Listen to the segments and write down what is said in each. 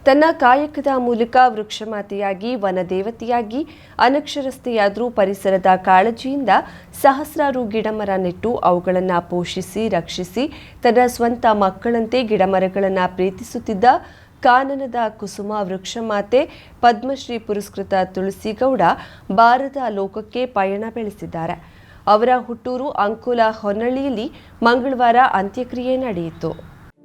ತನ್ನ ಕಾಯಕದ ಮೂಲಕ ವೃಕ್ಷಮಾತೆಯಾಗಿ ವನದೇವತೆಯಾಗಿ ಅನಕ್ಷರಸ್ಥೆಯಾದರೂ ಪರಿಸರದ ಕಾಳಜಿಯಿಂದ ಸಹಸ್ರಾರು ಗಿಡಮರ ನೆಟ್ಟು ಅವುಗಳನ್ನು ಪೋಷಿಸಿ ರಕ್ಷಿಸಿ ತನ್ನ ಸ್ವಂತ ಮಕ್ಕಳಂತೆ ಗಿಡಮರಗಳನ್ನು ಪ್ರೀತಿಸುತ್ತಿದ್ದ ಕಾನನದ ಕುಸುಮ ವೃಕ್ಷಮಾತೆ ಪದ್ಮಶ್ರೀ ಪುರಸ್ಕೃತ ತುಳಸಿಗೌಡ ಬಾರದ ಲೋಕಕ್ಕೆ ಪಯಣ ಬೆಳೆಸಿದ್ದಾರೆ. ಅವರ ಹುಟ್ಟೂರು ಅಂಕೋಲ ಹೊನ್ನಳ್ಳಿಯಲ್ಲಿ ಮಂಗಳವಾರ ಅಂತ್ಯಕ್ರಿಯೆ ನಡೆಯಿತು.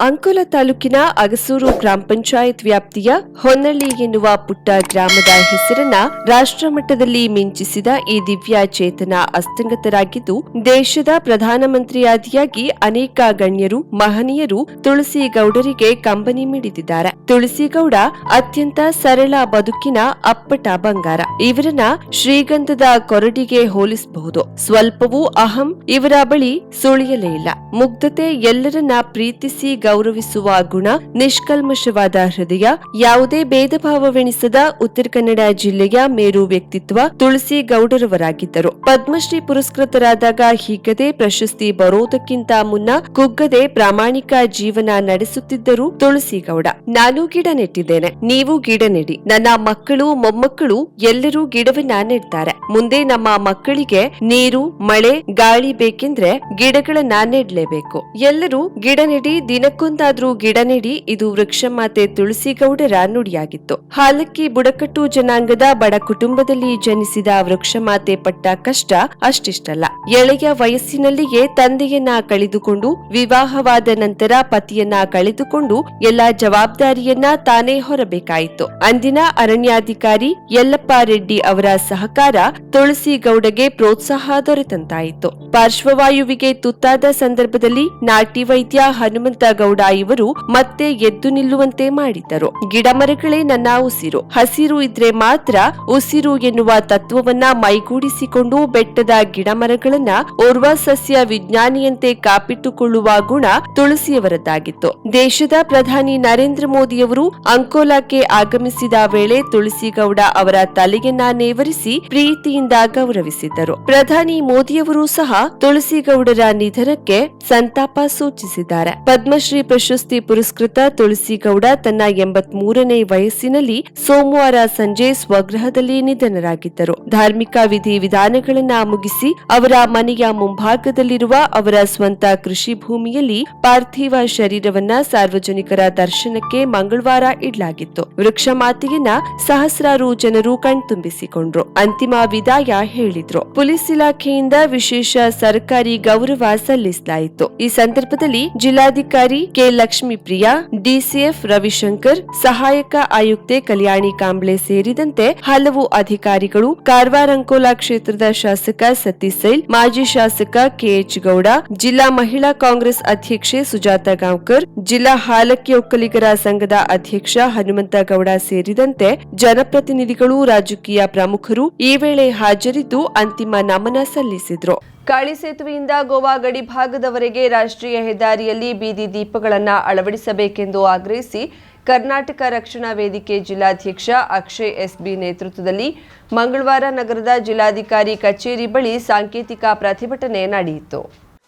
ಅಂಕೋಲ ತಾಲೂಕಿನ ಅಗಸೂರು ಗ್ರಾಮ ಪಂಚಾಯತ್ ವ್ಯಾಪ್ತಿಯ ಹೊನ್ನಳ್ಳಿ ಎನ್ನುವ ಪುಟ್ಟ ಗ್ರಾಮದ ಹೆಸರನ್ನ ರಾಷ್ಟ್ರಮಟ್ಟದಲ್ಲಿ ಮಿಂಚಿಸಿದ ಈ ದಿವ್ಯ ಚೇತನ ಅಸ್ತಂಗತರಾಗಿದ್ದು ದೇಶದ ಪ್ರಧಾನಮಂತ್ರಿಯಾದಿಯಾಗಿ ಅನೇಕ ಗಣ್ಯರು ಮಹನೀಯರು ತುಳಸಿಗೌಡರಿಗೆ ಕಂಬನಿ ಮಿಡಿದಿದ್ದಾರೆ. ತುಳಸಿಗೌಡ ಅತ್ಯಂತ ಸರಳ ಬದುಕಿನ ಅಪ್ಪಟ ಬಂಗಾರ. ಇವರನ್ನ ಶ್ರೀಗಂಧದ ಕೊರಡಿಗೆ ಹೋಲಿಸಬಹುದು. ಸ್ವಲ್ಪವೂ ಅಹಂ ಇವರ ಬಳಿ ಸುಳಿಯಲೇ ಇಲ್ಲ. ಮುಗ್ಧತೆ, ಎಲ್ಲರನ್ನ ಪ್ರೀತಿಸಿ ಗೌರವಿಸುವ ಗುಣ, ನಿಷ್ಕಲ್ಮಶವಾದ ಹೃದಯ, ಯಾವುದೇ ಭೇದ ಭಾವವೆಣಿಸದ ಉತ್ತರ ಕನ್ನಡ ಜಿಲ್ಲೆಯ ಮೇರು ವ್ಯಕ್ತಿತ್ವ ತುಳಸಿಗೌಡರವರಾಗಿದ್ದರು. ಪದ್ಮಶ್ರೀ ಪುರಸ್ಕೃತರಾದಾಗ ಹೀಗದೆ ಪ್ರಶಸ್ತಿ ಬರೋದಕ್ಕಿಂತ ಮುನ್ನ ಕುಗ್ಗದೆ ಪ್ರಾಮಾಣಿಕ ಜೀವನ ನಡೆಸುತ್ತಿದ್ದರು ತುಳಸಿಗೌಡ. ನಾನು ಗಿಡ ನೆಟ್ಟಿದ್ದೇನೆ, ನೀವು ಗಿಡ ನೆಡಿ. ನನ್ನ ಮಕ್ಕಳು ಮೊಮ್ಮಕ್ಕಳು ಎಲ್ಲರೂ ಗಿಡವನ್ನ ನೆಡ್ತಾರೆ. ಮುಂದೆ ನಮ್ಮ ಮಕ್ಕಳಿಗೆ ನೀರು, ಮಳೆ, ಗಾಳಿ ಬೇಕೆಂದ್ರೆ ಗಿಡಗಳನ್ನ ನೆಡ್ಲೇಬೇಕು. ಎಲ್ಲರೂ ಗಿಡ ನೆಡಿ, ದಿನಕ್ಕೊಂದಾದ್ರೂ ಗಿಡ ನೆಡಿ. ಇದು ವೃಕ್ಷಮಾತೆ ತುಳಸಿಗೌಡರ ನುಡಿಯಾಗಿತ್ತು. ಹಾಲಕ್ಕಿ ಬುಡಕಟ್ಟು ಜನಾಂಗದ ಬಡ ಕುಟುಂಬದಲ್ಲಿ ಜನಿಸಿದ ವೃಕ್ಷಮಾತೆ ಪಟ್ಟ ಕಷ್ಟ ಅಷ್ಟಿಷ್ಟಲ್ಲ. ಎಳೆಯ ವಯಸ್ಸಿನಲ್ಲಿಯೇ ತಂದೆಯನ್ನ ಕಳೆದುಕೊಂಡು, ವಿವಾಹವಾದ ನಂತರ ಪತಿಯನ್ನ ಕಳೆದುಕೊಂಡು ಎಲ್ಲಾ ಜವಾಬ್ದಾರಿಯನ್ನ ತಾನೇ ಹೊರಬೇಕಾಯಿತು. ಅಂದಿನ ಅರಣ್ಯಾಧಿಕಾರಿ ಯಲ್ಲಪ್ಪ ರೆಡ್ಡಿ ಅವರ ಸಹಕಾರ ತುಳಸಿಗೌಡಗೆ ಪ್ರೋತ್ಸಾಹ ದೊರೆತಂತಾಯಿತು. ಪಾರ್ಶ್ವವಾಯುವಿಗೆ ತುತ್ತಾದ ಸಂದರ್ಭದಲ್ಲಿ ನಾಟಿ ವೈದ್ಯ ಹನುಮಂತ ಗೌಡ ಇವರು ಮತ್ತೆ ಎದ್ದು ನಿಲ್ಲುವಂತೆ ಮಾಡಿದ್ದರು. ಗಿಡಮರಗಳೇ ನನ್ನ ಉಸಿರು, ಹಸಿರು ಇದ್ರೆ ಮಾತ್ರ ಉಸಿರು ಎನ್ನುವ ತತ್ವವನ್ನ ಮೈಗೂಡಿಸಿಕೊಂಡು ಬೆಟ್ಟದ ಗಿಡಮರಗಳನ್ನ ಓರ್ವ ಸಸ್ಯ ವಿಜ್ಞಾನಿಯಂತೆ ಕಾಪಿಟ್ಟುಕೊಳ್ಳುವ ಗುಣ ತುಳಸಿಯವರದ್ದಾಗಿತ್ತು. ದೇಶದ ಪ್ರಧಾನಿ ನರೇಂದ್ರ ಮೋದಿಯವರು ಅಂಕೋಲಾಕ್ಕೆ ಆಗಮಿಸಿದ ವೇಳೆ ತುಳಸಿಗೌಡ ಅವರ ತಲೆಯನ್ನ ನೇವರಿಸಿ ಪ್ರೀತಿಯಿಂದ ಗೌರವಿಸಿದ್ದರು. ಪ್ರಧಾನಿ ಮೋದಿಯವರು ಸಹ ತುಳಸಿಗೌಡರ ನಿಧನಕ್ಕೆ ಸಂತಾಪ ಸೂಚಿಸಿದ್ದಾರೆ. ಪದ್ಮಶ್ರೀ ಪ್ರಶಸ್ತಿ ಪುರಸ್ಕೃತ ತುಳಸಿಗೌಡ ತನ್ನ 83ನೇ ವಯಸ್ಸಿನಲ್ಲಿ ಸೋಮವಾರ ಸಂಜೆ ಸ್ವಗೃಹದಲ್ಲಿ ನಿಧನರಾಗಿದ್ದರು. ಧಾರ್ಮಿಕ ವಿಧಿವಿಧಾನಗಳನ್ನ ಮುಗಿಸಿ ಅವರ ಮನೆಯ ಮುಂಭಾಗದಲ್ಲಿರುವ ಅವರ ಸ್ವಂತ ಕೃಷಿ ಭೂಮಿಯಲ್ಲಿ ಪಾರ್ಥಿವ ಶರೀರವನ್ನ ಸಾರ್ವಜನಿಕರ ದರ್ಶನಕ್ಕೆ ಮಂಗಳವಾರ ಇಡಲಾಗಿತ್ತು. ವೃಕ್ಷಮಾತೆಯನ್ನ ಸಹಸ್ರಾರು ಜನರು ಕಣ್ತುಂಬಿಸಿಕೊಂಡ್ರು. ಅಂತಿಮ ವಿದಾಯ ಹೇಳಿದ್ರು. ಪೊಲೀಸ್ ಇಲಾಖೆಯಿಂದ ವಿಶೇಷ ಸರ್ಕಾರಿ ಗೌರವ ಸಲ್ಲಿಸಲಾಯಿತು. ಈ ಸಂದರ್ಭದಲ್ಲಿ ಜಿಲ್ಲಾಧಿಕಾರಿ ಕೆ ಲಕ್ಷ್ಮೀಪ್ರಿಯಾ, ಡಿಸಿಎಫ್ ರವಿಶಂಕರ್, ಸಹಾಯಕ ಆಯುಕ್ತೆ ಕಲ್ಯಾಣಿ ಕಾಂಬ್ಳೆ ಸೇರಿದಂತೆ ಹಲವು ಅಧಿಕಾರಿಗಳು, ಕಾರವಾರ ಅಂಕೋಲಾ ಕ್ಷೇತ್ರದ ಶಾಸಕ ಸತೀಶ್ ಸೈಲ್, ಮಾಜಿ ಶಾಸಕ ಕೆಎಚ್ ಗೌಡ, ಜಿಲ್ಲಾ ಮಹಿಳಾ ಕಾಂಗ್ರೆಸ್ ಅಧ್ಯಕ್ಷೆ ಸುಜಾತ ಗಾಂವ್ಕರ್, ಜಿಲ್ಲಾ ಹಾಲಕ್ಕಿ ಒಕ್ಕಲಿಗರ ಸಂಘದ ಅಧ್ಯಕ್ಷ ಹನುಮಂತ ಗೌಡ ಸೇರಿದಂತೆ ಜನಪ್ರತಿನಿಧಿಗಳು, ರಾಜಕೀಯ ಪ್ರಮುಖರು ಈ ವೇಳೆ ಹಾಜರಿದ್ದು ಅಂತಿಮ ನಮನ ಸಲ್ಲಿಸಿದ್ರು. ಕಾಳಿ ಸೇತುವೆಯಿಂದ ಗೋವಾ ಗಡಿ ಭಾಗದವರೆಗೆ ರಾಷ್ಟ್ರೀಯ ಹೆದ್ದಾರಿಯಲ್ಲಿ ಬೀದಿ ದೀಪಗಳನ್ನು ಅಳವಡಿಸಬೇಕೆಂದು ಆಗ್ರಹಿಸಿ ಕರ್ನಾಟಕ ರಕ್ಷಣಾ ವೇದಿಕೆ ಜಿಲ್ಲಾಧ್ಯಕ್ಷ ಅಕ್ಷಯ್ ಎಸ್ಬಿ ನೇತೃತ್ವದಲ್ಲಿ ಮಂಗಳವಾರ ನಗರದ ಜಿಲ್ಲಾಧಿಕಾರಿ ಕಚೇರಿ ಬಳಿ ಸಾಂಕೇತಿಕ ಪ್ರತಿಭಟನೆ ನಡೆಯಿತು.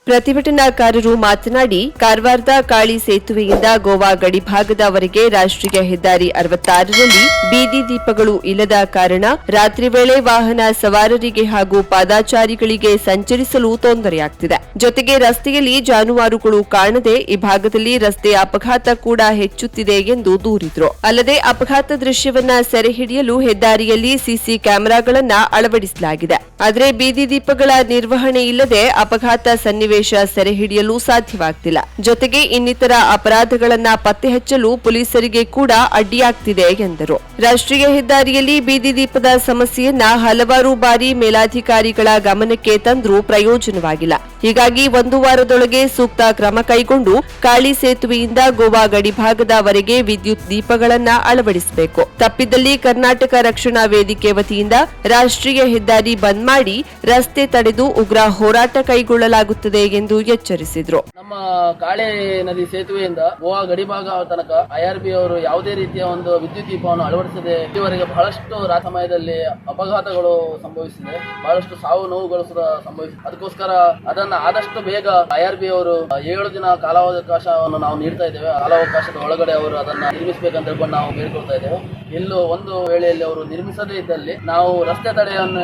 ಪ್ರತಿಭಟನಾಕಾರರು ಮಾತನಾಡಿ, ಕಾರವಾರದ ಕಾಳಿ ಸೇತುವೆಯಿಂದ ಗೋವಾ ಗಡಿಭಾಗದವರೆಗೆ ರಾಷ್ಟ್ರೀಯ ಹೆದ್ದಾರಿ 66ರಲ್ಲಿ ಬೀದಿ ದೀಪಗಳು ಇಲ್ಲದ ಕಾರಣ ರಾತ್ರಿ ವೇಳೆ ವಾಹನ ಸವಾರರಿಗೆ ಹಾಗೂ ಪಾದಾಚಾರಿಗಳಿಗೆ ಸಂಚರಿಸಲು ತೊಂದರೆಯಾಗ್ತಿದೆ. ಜೊತೆಗೆ ರಸ್ತೆಯಲ್ಲಿ ಜಾನುವಾರುಗಳು ಕಾಣದೆ ಈ ಭಾಗದಲ್ಲಿ ರಸ್ತೆ ಅಪಘಾತ ಕೂಡ ಹೆಚ್ಚುತ್ತಿದೆ ಎಂದು ದೂರಿದ್ರು. ಅಲ್ಲದೆ ಅಪಘಾತ ದೃಶ್ಯವನ್ನ ಸೆರೆ ಹಿಡಿಯಲು ಹೆದ್ದಾರಿಯಲ್ಲಿ ಸಿಸಿ ಕ್ಯಾಮೆರಾಗಳನ್ನ ಅಳವಡಿಸಲಾಗಿದೆ. ಆದರೆ ಬೀದಿ ದೀಪಗಳ ನಿರ್ವಹಣೆ ಇಲ್ಲದೆ ಅಪಘಾತ ಸನ್ನಿವೇಶ ಸೆರೆ ಹಿಡಿಯಲು ಸಾಧ್ಯವಾಗ್ತಿಲ್ಲ. ಜೊತೆಗೆ ಇನ್ನಿತರ ಅಪರಾಧಗಳನ್ನ ಪತ್ತೆ ಹಚ್ಚಲು ಪೊಲೀಸರಿಗೆ ಕೂಡ ಅಡ್ಡಿಯಾಗ್ತಿದೆ ಎಂದರು. ರಾಷ್ಟ್ರೀಯ ಹೆದ್ದಾರಿಯಲ್ಲಿ ಬೀದಿ ದೀಪದ ಸಮಸ್ಯೆಯನ್ನ ಹಲವಾರು ಬಾರಿ ಮೇಲಾಧಿಕಾರಿಗಳ ಗಮನಕ್ಕೆ ತಂದ್ರೂ ಪ್ರಯೋಜನವಾಗಿಲ್ಲ. ಹೀಗಾಗಿ ಒಂದು ವಾರದೊಳಗೆ ಸೂಕ್ತ ಕ್ರಮ ಕೈಗೊಂಡು ಕಾಳಿ ಸೇತುವೆಯಿಂದ ಗೋವಾ ಗಡಿಭಾಗದವರೆಗೆ ವಿದ್ಯುತ್ ದೀಪಗಳನ್ನ ಅಳವಡಿಸಬೇಕು. ತಪ್ಪಿದಲ್ಲಿ ಕರ್ನಾಟಕ ರಕ್ಷಣಾ ವೇದಿಕೆ ವತಿಯಿಂದ ರಾಷ್ಟ್ರೀಯ ಹೆದ್ದಾರಿ ಬಂದ್ ಮಾಡಿ ರಸ್ತೆ ತಡೆದು ಉಗ್ರ ಹೋರಾಟ ಕೈಗೊಳ್ಳಲಾಗುತ್ತದೆ ಎಂದು ಎಚ್ಚರಿಸಿದ್ರು. ನಮ್ಮ ಕಾಳಿ ನದಿ ಸೇತುವೆಯಿಂದ ಗೋವಾ ಗಡಿಭಾಗ ತನಕ ಐಆರ್ಬಿ ಅವರು ಯಾವುದೇ ರೀತಿಯ ಒಂದು ವಿದ್ಯುತ್ ದೀಪವನ್ನು ಅಳವಡಿಸದೆ ಇದುವರೆಗೆ ಬಹಳಷ್ಟು ಸಮಯದಲ್ಲಿ ಅಪಘಾತಗಳು ಸಂಭವಿಸಿದೆ, ಬಹಳಷ್ಟು ಸಾವು ನೋವುಗಳು ಸಂಭವಿಸಿದೆ. ಅದಕ್ಕೋಸ್ಕರ ಅದನ್ನ ಅದನ್ನ ಆದಷ್ಟು ಬೇಗ IRB ಅವರು 7 ದಿನ ಕಾಲಾವಕಾಶವನ್ನು ನಾವು ನೀಡ್ತಾ ಇದ್ದೇವೆ. ಕಾಲಾವಕಾಶದ ಒಳಗಡೆ ಅವರು ಅದನ್ನ ನಿರ್ಮಿಸಬೇಕಂತ ಹೇಳ್ಕೊಂಡು ನಾವು ಬೇಡ್ಕೊಳ್ತಾ ಇದ್ದೇವೆ. ಎಲ್ಲೋ ಒಂದು ವೇಳೆಯಲ್ಲಿ ಅವರು ನಿರ್ಮಿಸದೇ ಇದ್ದಲ್ಲಿ ನಾವು ರಸ್ತೆ ತಡೆಯನ್ನು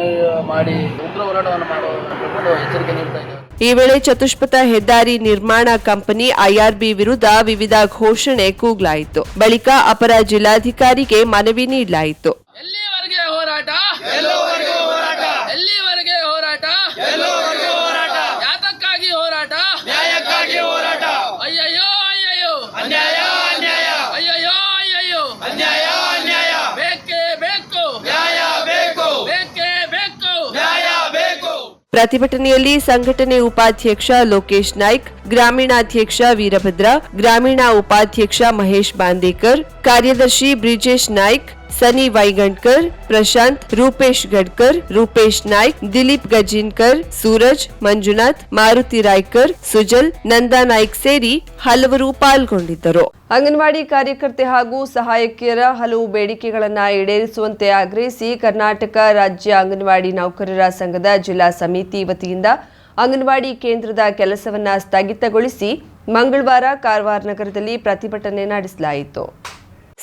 ಮಾಡಿ ಉಗ್ರ ಹೋರಾಟವನ್ನು ಮಾಡುವ ಎಚ್ಚರಿಕೆ ನೀಡ್ತಾ ಇದ್ದೇವೆ. ಈ ವೇಳೆ ಚತುಷ್ಪಥ ಹೆದ್ದಾರಿ ನಿರ್ಮಾಣ ಕಂಪನಿ IRB ವಿರುದ್ಧ ವಿವಿಧ ಘೋಷಣೆ ಕೂಗಲಾಯಿತು. ಬಳಿಕ ಅಪರ ಜಿಲ್ಲಾಧಿಕಾರಿಗೆ ಮನವಿ ನೀಡಲಾಯಿತು. ಎಲ್ಲಿವರೆಗೆ ಹೋರಾಟ? ಎಲ್ಲಿವರೆಗೆ ಹೋರಾಟ? ಯಾತಕ್ಕಾಗಿ ಹೋರಾಟ? ನ್ಯಾಯಕ್ಕಾಗಿ ಹೋರಾಟ. ಅಯ್ಯಯ್ಯೋ ಅಯ್ಯಯ್ಯೋ ಅನ್ಯಾಯ ಅನ್ಯಾಯ. ಅಯ್ಯಯ್ಯೋ ಅಯ್ಯಯ್ಯೋ ಅನ್ಯಾಯ ಅನ್ಯಾಯ. ಬೇಕೇ ಬೇಕು ನ್ಯಾಯ ಬೇಕು. ಬೇಕೇ ಬೇಕು ನ್ಯಾಯ ಬೇಕು. ಪ್ರತಿಭಟನೆಯಲ್ಲಿ ಸಂಘಟನೆ ಉಪಾಧ್ಯಕ್ಷ ಲೋಕೇಶ್ ನಾಯ್ಕ್, ಗ್ರಾಮೀಣಾಧ್ಯಕ್ಷ ವೀರಭದ್ರ, ಗ್ರಾಮೀಣ ಉಪಾಧ್ಯಕ್ಷ ಮಹೇಶ್ ಬಾಂದೇಕರ್, ಕಾರ್ಯದರ್ಶಿ ಬ್ರಿಜೇಶ್ ನಾಯ್ಕ್, ಸನಿ ವೈಗಂಡ್ಕರ್, ಪ್ರಶಾಂತ್, ರೂಪೇಶ್ ಗಡ್ಕರ್, ರೂಪೇಶ್ ನಾಯ್ಕ್, ದಿಲೀಪ್ ಗಜಿನ್ಕರ್, ಸೂರಜ್, ಮಂಜುನಾಥ್, ಮಾರುತಿ ರಾಯ್ಕರ್, ಸುಜಲ್, ನಂದಾ ನಾಯ್ಕ್ ಸೇರಿ ಹಲವರು ಪಾಲ್ಗೊಂಡಿದ್ದರು. ಅಂಗನವಾಡಿ ಕಾರ್ಯಕರ್ತೆ ಹಾಗೂ ಸಹಾಯಕಿಯರ ಹಲವು ಬೇಡಿಕೆಗಳನ್ನು ಈಡೇರಿಸುವಂತೆ ಆಗ್ರಹಿಸಿ ಕರ್ನಾಟಕ ರಾಜ್ಯ ಅಂಗನವಾಡಿ ನೌಕರರ ಸಂಘದ ಜಿಲ್ಲಾ ಸಮಿತಿ ವತಿಯಿಂದ ಅಂಗನವಾಡಿ ಕೇಂದ್ರದ ಕೆಲಸವನ್ನು ಸ್ಥಗಿತಗೊಳಿಸಿ ಮಂಗಳವಾರ ಕಾರವಾರ ನಗರದಲ್ಲಿ ಪ್ರತಿಭಟನೆ ನಡೆಸಲಾಯಿತು.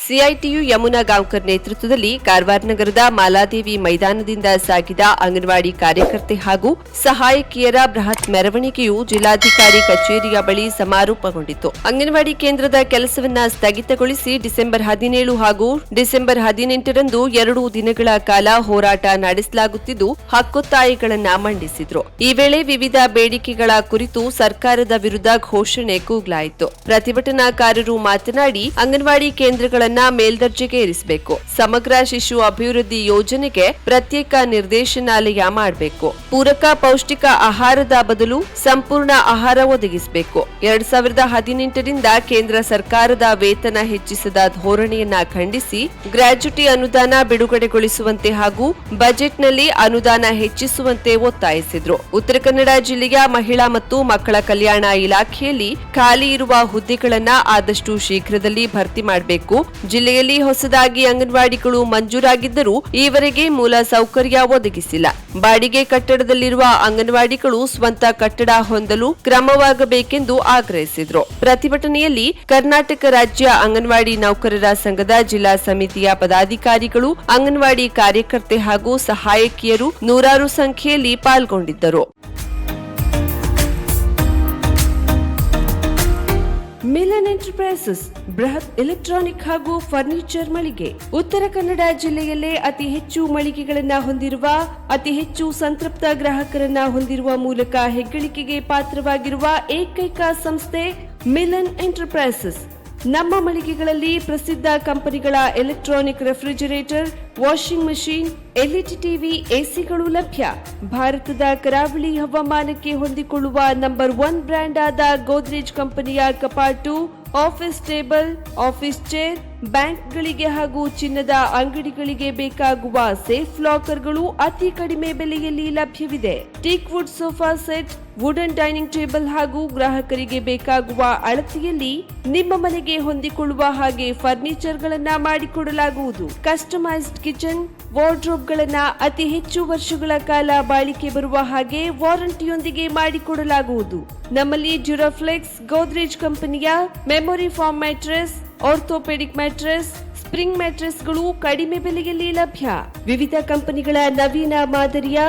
ಸಿಐಟಿಯು ಯಮುನಾ ಗಾಂವ್ಕರ್ ನೇತೃತ್ವದಲ್ಲಿ ಕಾರವಾರ ನಗರದ ಮಾಲಾದೇವಿ ಮೈದಾನದಿಂದ ಸಾಗಿದ ಅಂಗನವಾಡಿ ಕಾರ್ಯಕರ್ತೆ ಹಾಗೂ ಸಹಾಯಕಿಯರ ಬೃಹತ್ ಮೆರವಣಿಗೆಯು ಜಿಲ್ಲಾಧಿಕಾರಿ ಕಚೇರಿಯ ಬಳಿ ಸಮಾರೋಪಗೊಂಡಿತು. ಅಂಗನವಾಡಿ ಕೇಂದ್ರದ ಕೆಲಸವನ್ನ ಸ್ಥಗಿತಗೊಳಿಸಿ ಡಿಸೆಂಬರ್ 17 ಹಾಗೂ ಡಿಸೆಂಬರ್ 18ರಂದು 2 ದಿನಗಳ ಕಾಲ ಹೋರಾಟ ನಡೆಸಲಾಗುತ್ತಿದ್ದು ಹಕ್ಕೊತ್ತಾಯಗಳನ್ನು ಮಂಡಿಸಿದ್ರು. ಈ ವೇಳೆ ವಿವಿಧ ಬೇಡಿಕೆಗಳ ಕುರಿತು ಸರ್ಕಾರದ ವಿರುದ್ಧ ಘೋಷಣೆ ಕೂಗಲಾಯಿತು. ಪ್ರತಿಭಟನಾಕಾರರು ಮಾತನಾಡಿ ಅಂಗನವಾಡಿ ಕೇಂದ್ರಗಳ ಮೇಲ್ದರ್ಜೆಗೆ ಏರಿಸಬೇಕು, ಸಮಗ್ರ ಶಿಶು ಅಭಿವೃದ್ಧಿ ಯೋಜನೆಗೆ ಪ್ರತ್ಯೇಕ ನಿರ್ದೇಶನಾಲಯ ಮಾಡಬೇಕು, ಪೂರಕ ಪೌಷ್ಟಿಕ ಆಹಾರದ ಬದಲು ಸಂಪೂರ್ಣ ಆಹಾರ ಒದಗಿಸಬೇಕು, 2018ರಿಂದ ಕೇಂದ್ರ ಸರ್ಕಾರದ ವೇತನ ಹೆಚ್ಚಿಸದ ಧೋರಣೆಯನ್ನ ಖಂಡಿಸಿ ಗ್ರಾಚ್ಯುಟಿ ಅನುದಾನ ಬಿಡುಗಡೆಗೊಳಿಸುವಂತೆ ಹಾಗೂ ಬಜೆಟ್ನಲ್ಲಿ ಅನುದಾನ ಹೆಚ್ಚಿಸುವಂತೆ ಒತ್ತಾಯಿಸಿದ್ರು. ಉತ್ತರ ಕನ್ನಡ ಜಿಲ್ಲೆಯ ಮಹಿಳಾ ಮತ್ತು ಮಕ್ಕಳ ಕಲ್ಯಾಣ ಇಲಾಖೆಯಲ್ಲಿ ಖಾಲಿ ಇರುವ ಹುದ್ದೆಗಳನ್ನು ಆದಷ್ಟು ಶೀಘ್ರದಲ್ಲಿ ಭರ್ತಿ ಮಾಡಬೇಕು. ಜಿಲ್ಲೆಯಲ್ಲಿ ಹೊಸದಾಗಿ ಅಂಗನವಾಡಿಗಳು ಮಂಜೂರಾಗಿದ್ದರೂ ಈವರೆಗೆ ಮೂಲ ಸೌಕರ್ಯ ಒದಗಿಸಿಲ್ಲ. ಬಾಡಿಗೆ ಕಟ್ಟಡದಲ್ಲಿರುವ ಅಂಗನವಾಡಿಗಳು ಸ್ವಂತ ಕಟ್ಟಡ ಹೊಂದಲು ಕ್ರಮವಾಗಬೇಕೆಂದು ಆಗ್ರಹಿಸಿದರು. ಪ್ರತಿಭಟನೆಯಲ್ಲಿ ಕರ್ನಾಟಕ ರಾಜ್ಯ ಅಂಗನವಾಡಿ ನೌಕರರ ಸಂಘದ ಜಿಲ್ಲಾ ಸಮಿತಿಯ ಪದಾಧಿಕಾರಿಗಳು, ಅಂಗನವಾಡಿ ಕಾರ್ಯಕರ್ತೆ ಹಾಗೂ ಸಹಾಯಕಿಯರು ನೂರಾರು ಸಂಖ್ಯೆಯಲ್ಲಿ ಪಾಲ್ಗೊಂಡಿದ್ದರು. ಮಿಲನ್ ಎಂಟರ್ಪ್ರೈಸಸ್ ಬೃಹತ್ ಎಲೆಕ್ಟ್ರಾನಿಕ್ ಹಾಗೂ ಫರ್ನಿಚರ್ ಮಳಿಗೆ. ಉತ್ತರ ಕನ್ನಡ ಜಿಲ್ಲೆಯಲ್ಲೇ ಅತಿ ಹೆಚ್ಚು ಮಳಿಗೆಗಳನ್ನು ಹೊಂದಿರುವ, ಅತಿ ಹೆಚ್ಚು ಸಂತೃಪ್ತ ಗ್ರಾಹಕರನ್ನ ಹೊಂದಿರುವ ಮೂಲಕ ಹೆಗ್ಗಳಿಕೆಗೆ ಪಾತ್ರವಾಗಿರುವ ಏಕೈಕ ಸಂಸ್ಥೆ ಮಿಲನ್ ಎಂಟರ್ಪ್ರೈಸಸ್. ನಮ್ಮ ಮಳಿಗೆಗಳಲ್ಲಿ ಪ್ರಸಿದ್ಧ ಕಂಪನಿಗಳ electronic refrigerator, washing machine, LED TV, ಎಸಿಗಳು ಲಭ್ಯ. ಭಾರತದ ಕರಾವಳಿ ಹವಾಮಾನಕ್ಕೆ ಹೊಂದಿಕೊಳ್ಳುವ ನಂಬರ್ 1 ಬ್ರ್ಯಾಂಡ್ ಆದ ಗೋದ್ರೇಜ್ ಕಂಪನಿಯ ಕಪಾಟು, ಆಫೀಸ್ ಟೇಬಲ್, ಆಫೀಸ್ ಚೇರ್, ಬ್ಯಾಂಕ್ಗಳಿಗೆ ಹಾಗೂ ಚಿನ್ನದ ಅಂಗಡಿಗಳಿಗೆ ಬೇಕಾಗುವ ಸೇಫ್ ಲಾಕರ್ಗಳು ಅತಿ ಕಡಿಮೆ ಬೆಲೆಯಲ್ಲಿ ಲಭ್ಯವಿದೆ. Teak wood sofa set, wooden dining table ಹಾಗೂ ಗ್ರಾಹಕರಿಗೆ ಬೇಕಾಗುವ ಅಳತೆಯಲ್ಲಿ ನಿಮ್ಮ ಮನೆಗೆ ಹೊಂದಿಕೊಳ್ಳುವ ಹಾಗೆ ಫರ್ನಿಚರ್ ಗಳನ್ನ ಮಾಡಿಕೊಡಲಾಗುವುದು. ಕಸ್ಟಮೈಸ್ಡ್ ಕಿಚನ್, ವಾರ್ಡ್ರೋಬ್ ಗಳನ್ನ ಅತಿ ಹೆಚ್ಚು ವರ್ಷಗಳ ಕಾಲ ಬಾಳಿಕೆ ಬರುವ ಹಾಗೆ ವಾರಂಟಿಯೊಂದಿಗೆ ಮಾಡಿಕೊಡಲಾಗುವುದು. ನಮ್ಮಲ್ಲಿ ಡ್ಯೂರಾಫ್ಲೆಕ್ಸ್, ಗೋದ್ರೇಜ್ ಕಂಪನಿಯ memory foam mattress, orthopaedic mattress, spring ಮ್ಯಾಟ್ರೆಸ್ಗಳು ಕಡಿಮೆ ಬೆಲೆಯಲ್ಲಿ ಲಭ್ಯ. ವಿವಿಧ ಕಂಪನಿಗಳ ನವೀನ ಮಾದರಿಯ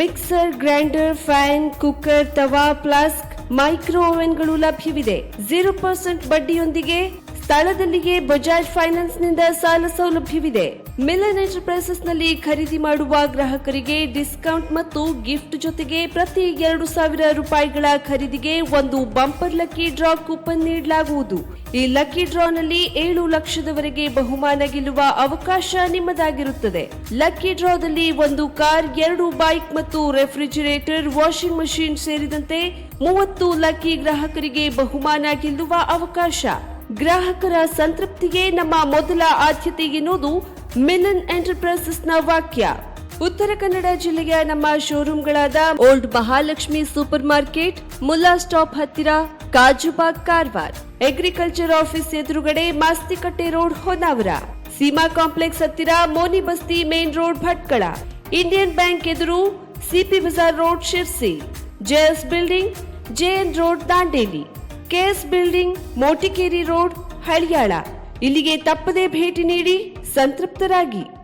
ಮಿಕ್ಸರ್, ಗ್ರೈಂಡರ್, ಫ್ಯಾನ್, ಕುಕ್ಕರ್, ತವಾ, ಫ್ಲಾಸ್ಕ್, ಮೈಕ್ರೋ ಓವೆನ್ಗಳು ಲಭ್ಯವಿದೆ. 0% ಬಡ್ಡಿಯೊಂದಿಗೆ ಸ್ಥಳದಲ್ಲಿಯೇ ಬಜಾಜ್ ಫೈನಾನ್ಸ್ ನಿಂದ ಸಾಲ ಸೌಲಭ್ಯವಿದೆ. ಮಿಲನ್ ಎಂಟರ್ಪ್ರೈಸಸ್ ನಲ್ಲಿ ಖರೀದಿ ಮಾಡುವ ಗ್ರಾಹಕರಿಗೆ ಡಿಸ್ಕೌಂಟ್ ಮತ್ತು ಗಿಫ್ಟ್ ಜೊತೆಗೆ ಪ್ರತಿ 2,000 ರೂಪಾಯಿಗಳ ಖರೀದಿಗೆ ಒಂದು ಬಂಪರ್ ಲಕ್ಕಿ ಡ್ರಾ ಕೂಪನ್ ನೀಡಲಾಗುವುದು. ಈ ಲಕ್ಕಿ ಡ್ರಾನಲ್ಲಿ 7 ಲಕ್ಷದವರೆಗೆ ಬಹುಮಾನ ಗೆಲ್ಲುವ ಅವಕಾಶ ನಿಮ್ಮದಾಗಿರುತ್ತದೆ. ಲಕ್ಕಿ ಡ್ರಾದಲ್ಲಿ 1 ಕಾರ್, 2 ಬೈಕ್ ಮತ್ತು ರೆಫ್ರಿಜಿರೇಟರ್, ವಾಷಿಂಗ್ ಮಷೀನ್ ಸೇರಿದಂತೆ 30 ಲಕ್ಕಿ ಗ್ರಾಹಕರಿಗೆ ಬಹುಮಾನ ಗೆಲ್ಲುವ ಅವಕಾಶ. ಗ್ರಾಹಕರ ಸಂತೃಪ್ತಿಗೆ ನಮ್ಮ ಮೊದಲ ಆದ್ಯತೆ ಎನ್ನುವುದು ಮಿಲನ್ ಎಂಟರ್ಪ್ರೈಸಸ್ ನ ವಾಕ್ಯ. ಉತ್ತರ ಕನ್ನಡ ಜಿಲ್ಲೆಯ ನಮ್ಮ ಶೋರೂಮ್ಗಳಾದ old Mahalakshmi super market, Mulla stop ಹತ್ತಿರ, ಕಾಜುಬಾಗ್ ಕಾರವಾರ, ಅಗ್ರಿಕಲ್ಚರ್ ಆಫೀಸ್ ಎದುರುಗಡೆ ಮಾಸ್ತಿಕಟ್ಟೆ ರೋಡ್ ಹೊನ್ನಾವರ, ಸೀಮಾ ಕಾಂಪ್ಲೆಕ್ಸ್ ಹತ್ತಿರ Moni Basti main road Bhatkal, Indian bank ಎದುರು CP bazaar road Sirsi, JS building, JN road, Dandeli, KS building, Motikeri road, Haliyal. ಇಲ್ಲಿಗೆ ತಪ್ಪದೇ ಭೇಟಿ ನೀಡಿ ಸಂತೃಪ್ತರಾಗಿ.